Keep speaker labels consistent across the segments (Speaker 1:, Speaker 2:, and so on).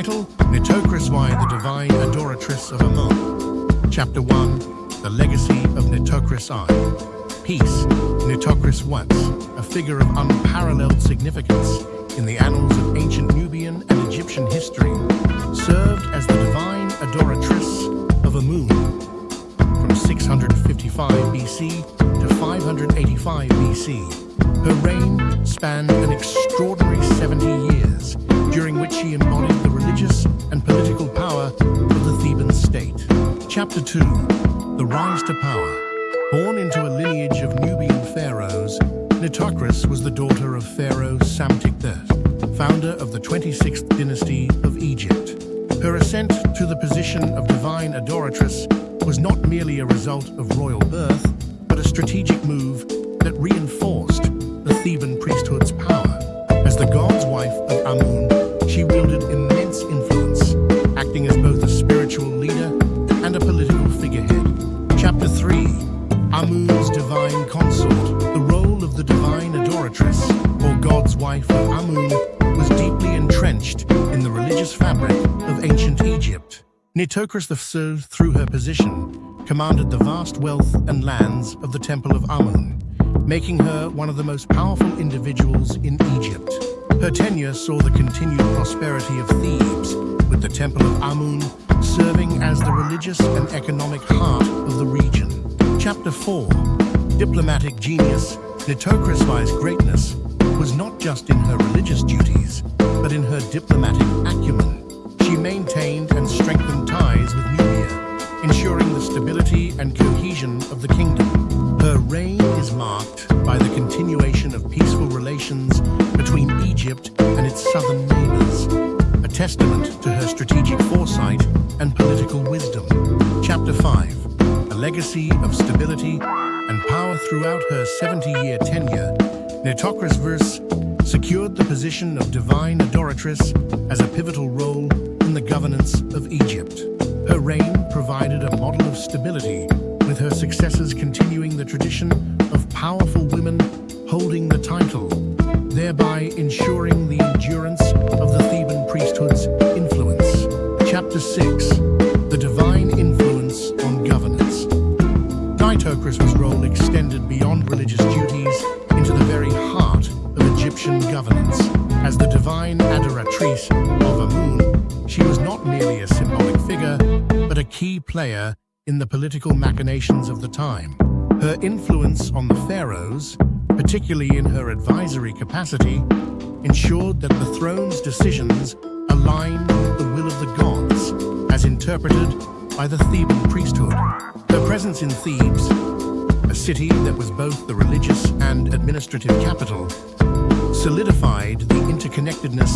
Speaker 1: Title: Nitocris I, the Divine Adoratrice of Amun. Chapter 1: The Legacy of Nitocris I. Peace. Nitocris once, a figure of unparalleled significance in the annals of ancient Nubian and Egyptian history, served as the Divine Adoratrice of Amun from 655 BC to 585 BC. Her reign spanned an extraordinary 70 years, during which she embodied the religious and political power of the Theban state. Chapter 2: The Rise to Power. Born into a lineage of Nubian pharaohs, Nitocris was the daughter of Pharaoh Psamtik III, founder of the 26th dynasty of Egypt. Her ascent to the position of Divine Adoratrice was not merely a result of royal birth, but a strategic move that reinforced the Theban priesthood's power. As the god's wife of Amun, she wielded immense influence, acting as both a spiritual leader and a political figurehead. Chapter 3: Amun's Divine Consort. The role of the Divine Adoratrice, or God's wife of Amun, was deeply entrenched in the religious fabric of ancient Egypt. Nitocris III, through her position, commanded the vast wealth and lands of the Temple of Amun, making her one of the most powerful individuals in Egypt. Her tenure saw the continued prosperity of Thebes, with the Temple of Amun serving as the religious and economic heart of the region. Chapter 4: Diplomatic Genius. Nitocris I's greatness was not just in her religious duties, but in her diplomatic acumen. She maintained and strengthened ties with Nubia, ensuring the stability and cohesion of the kingdom. Her reign is marked by the continuation of peaceful relations between Egypt and its southern neighbors, a testament to her strategic foresight and political wisdom. Chapter 5: A Legacy of Stability and Power. Throughout her 70-year tenure, Nitocris I secured the position of Divine Adoratrice as a pivotal role in the governance of Egypt. Her reign provided a model of stability, with her successors continuing the tradition of powerful women holding the title, thereby ensuring the endurance of the Theban priesthood's influence. Chapter 6: The Divine Influence on Governance. Nitocris' role extended beyond religious duties into the very heart of Egyptian governance. As the Divine Adoratrice of Amun, she was not merely a symbolic figure, but a key player in the political machinations of the time. Her influence on the pharaohs, particularly in her advisory capacity, ensured that the throne's decisions aligned with the will of the gods, as interpreted by the Theban priesthood. Her presence in Thebes, a city that was both the religious and administrative capital, solidified the interconnectedness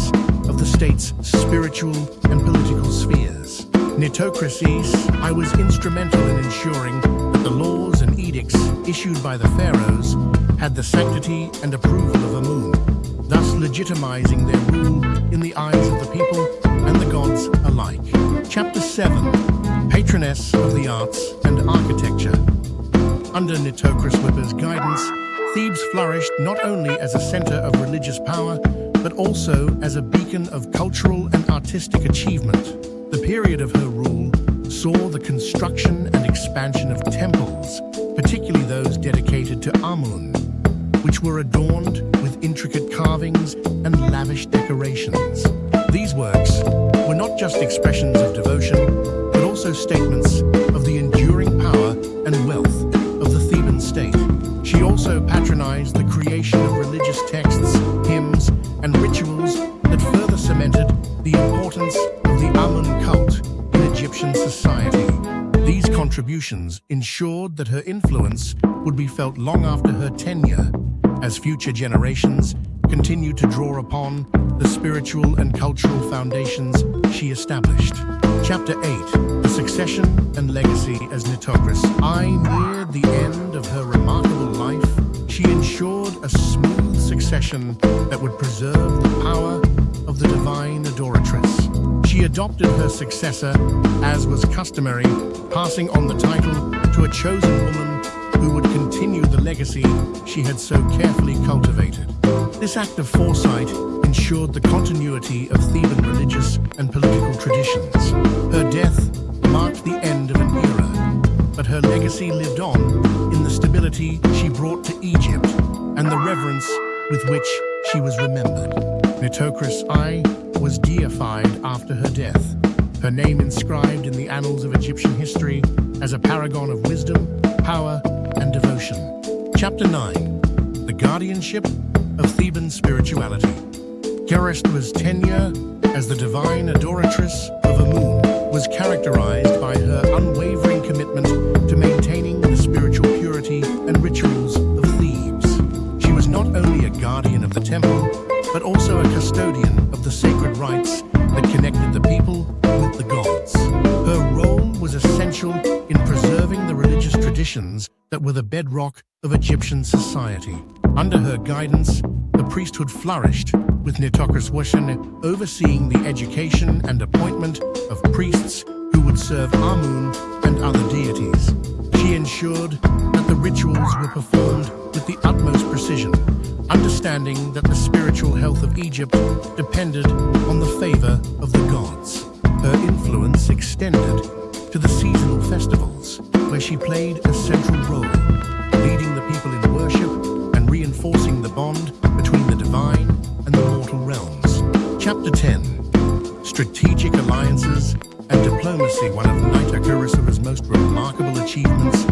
Speaker 1: of the state's spiritual and political spheres. Nitocris I was instrumental in ensuring that the laws and edicts issued by the pharaohs had the sanctity and approval of Amun, thus legitimizing their rule in the eyes of the people and the gods alike. Chapter 7: Patroness of the Arts and Architecture. Under Nitocris I's guidance, Thebes flourished not only as a center of religious power, but also as a beacon of cultural and artistic achievement. The period of her rule saw the construction and expansion of temples, particularly those dedicated to Amun, which were adorned with intricate carvings and lavish decorations. These works were not just expressions of devotion, but also statements of the enduring power and wealth of the Theban state. She also patronized the creation of religious texts, hymns, and rituals that further cemented the importance of the Amun cult in Egyptian society. These contributions ensured that her influence would be felt long after her tenure, as future generations continued to draw upon the spiritual and cultural foundations she established. Chapter 8: The Succession and Legacy. As Nitocris I neared the end of her remarkable life, she ensured a smooth succession that would preserve the power of the Divine Adoratrice. She adopted her successor, as was customary, passing on the title to a chosen woman who would continue the legacy she had so carefully cultivated. This act of foresight ensured the continuity of Theban religious and political traditions. Her death marked the end of an era, but her legacy lived on in the stability she brought to Egypt and the reverence with which she was remembered. Nitocris I was deified after her death, her name inscribed in the annals of Egyptian history as a paragon of wisdom, power, and devotion. Chapter 9. The Guardianship of Theban Spirituality. Kharista's tenure as the Divine Adoratrice of Amun was characterized by her unwavering commitment to maintaining the spiritual purity and rituals of Thebes. She was not only a guardian of the temple, but also a custodian of the sacred rites that connected the people with the gods. Her role was essential in preserving the religious traditions that were the bedrock of Egyptian society. Under her guidance, the priesthood flourished, with Nitocris I overseeing the education and appointment of priests who would serve Amun and other deities. She ensured that the rituals were performed with the utmost precision, understanding that the spiritual health of Egypt depended on the favor of the gods. Her influence extended to the seasonal festivals, where she played a central role, leading the people in worship and reinforcing the bond between the divine and the mortal realms. Chapter 10. Strategic Alliances and Diplomacy. One of Nitocris' most remarkable achievements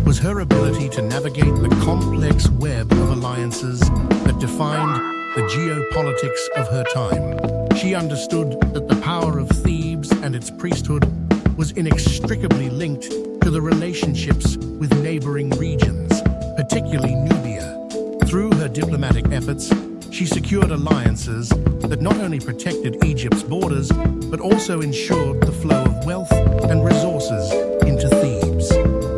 Speaker 1: was her ability to navigate the complex web of alliances that defined the geopolitics of her time. She understood that the power of Thebes and its priesthood was inextricably linked to the relationships with neighboring regions, particularly Nubia. Through her diplomatic efforts, she secured alliances that not only protected Egypt's borders, but also ensured the flow of wealth and resources into Thebes.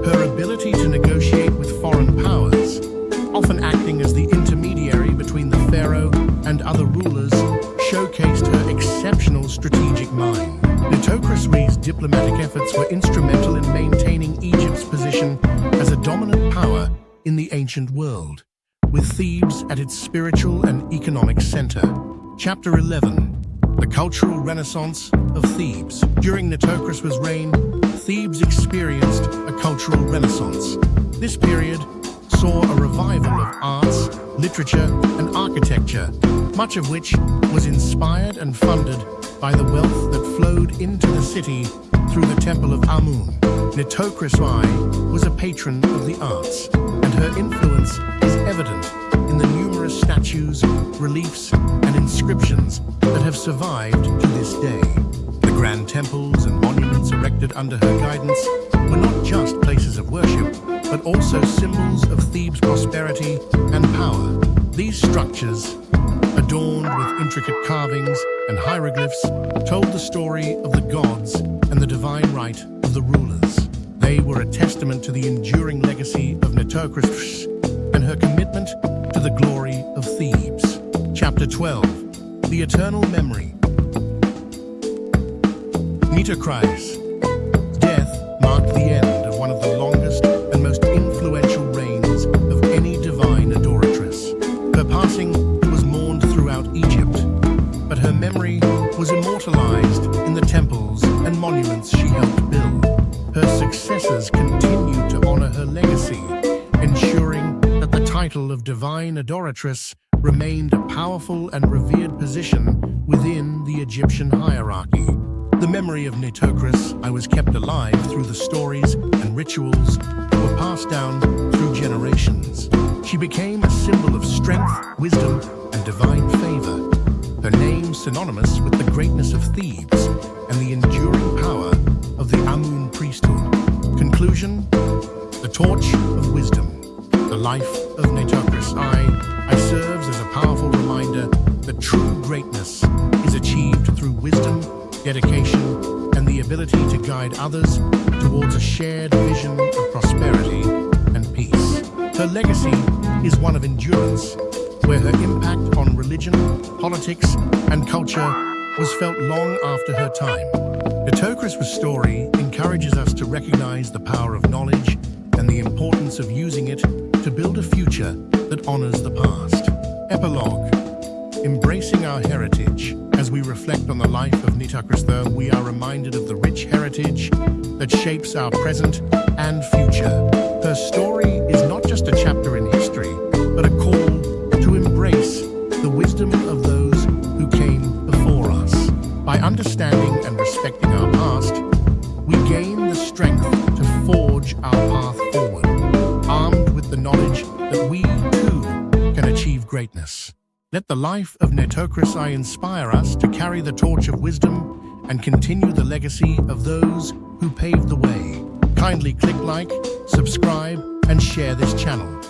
Speaker 1: Her ability to negotiate with foreign powers, often acting as the intermediary between the pharaoh and other rulers, showcased her exceptional strategic mind. Nitocris I's diplomatic efforts were instrumental in maintaining Egypt's position as a dominant power in the ancient world, with Thebes at its spiritual and economic center. Chapter 11. The Cultural Renaissance of Thebes. During Nitocris' reign, Thebes experienced a cultural renaissance. This period saw a revival of arts, literature, and architecture, much of which was inspired and funded by the wealth that flowed into the city through the Temple of Amun. Nitocris I was a patron of the arts, and her influence is evident in the numerous statues, reliefs, and inscriptions that have survived to this day. The grand temples and monuments erected under her guidance were not just places of worship, but also symbols of Thebes' prosperity and power. These structures, adorned with intricate carvings and hieroglyphs, told the story of the gods and the divine right of the rulers. They were a testament to the enduring legacy of Nitocris and her commitment to the glory of Thebes. Chapter 12. The Eternal Memory. Nitocris' death marked the end of one of the longest and most influential reigns of any divine adoratress. Her passing was mourned throughout Egypt, but her memory was immortalized in the temples and monuments she helped build. Her successors continued to honor her legacy, ensuring that the title of Divine Adoratrice remained a powerful and revered position within the Egyptian hierarchy. The memory of Nitocris I was kept alive through the stories and rituals that were passed down through generations. She became a symbol of strength, wisdom, and divine favor. Her name synonymous with the greatness of Thebes and the enduring power of the Amun priesthood. Conclusion: the torch of wisdom. The life of Nitocris I serves as a powerful reminder that true greatness is achieved through wisdom, dedication, and the ability to guide others towards a shared vision of prosperity and peace. Her legacy is one of endurance, where her impact on religion, politics, and culture was felt long after her time. Nitocris' story encourages us to recognize the power of knowledge and the importance of using it to build a future that honors the past. Epilogue. Embracing our heritage, as we reflect on the life of Nitocris I, we are reminded of the rich heritage that shapes our present and future. Her story is not just a chapter in history, but a call to embrace the wisdom of those who came before us. By understanding and respecting our past, we gain the strength to forge our path forward, armed with the knowledge that we, too, can achieve greatness. Let the life of Nitocris I inspire us to carry the torch of wisdom and continue the legacy of those who paved the way. Kindly click like, subscribe, and share this channel.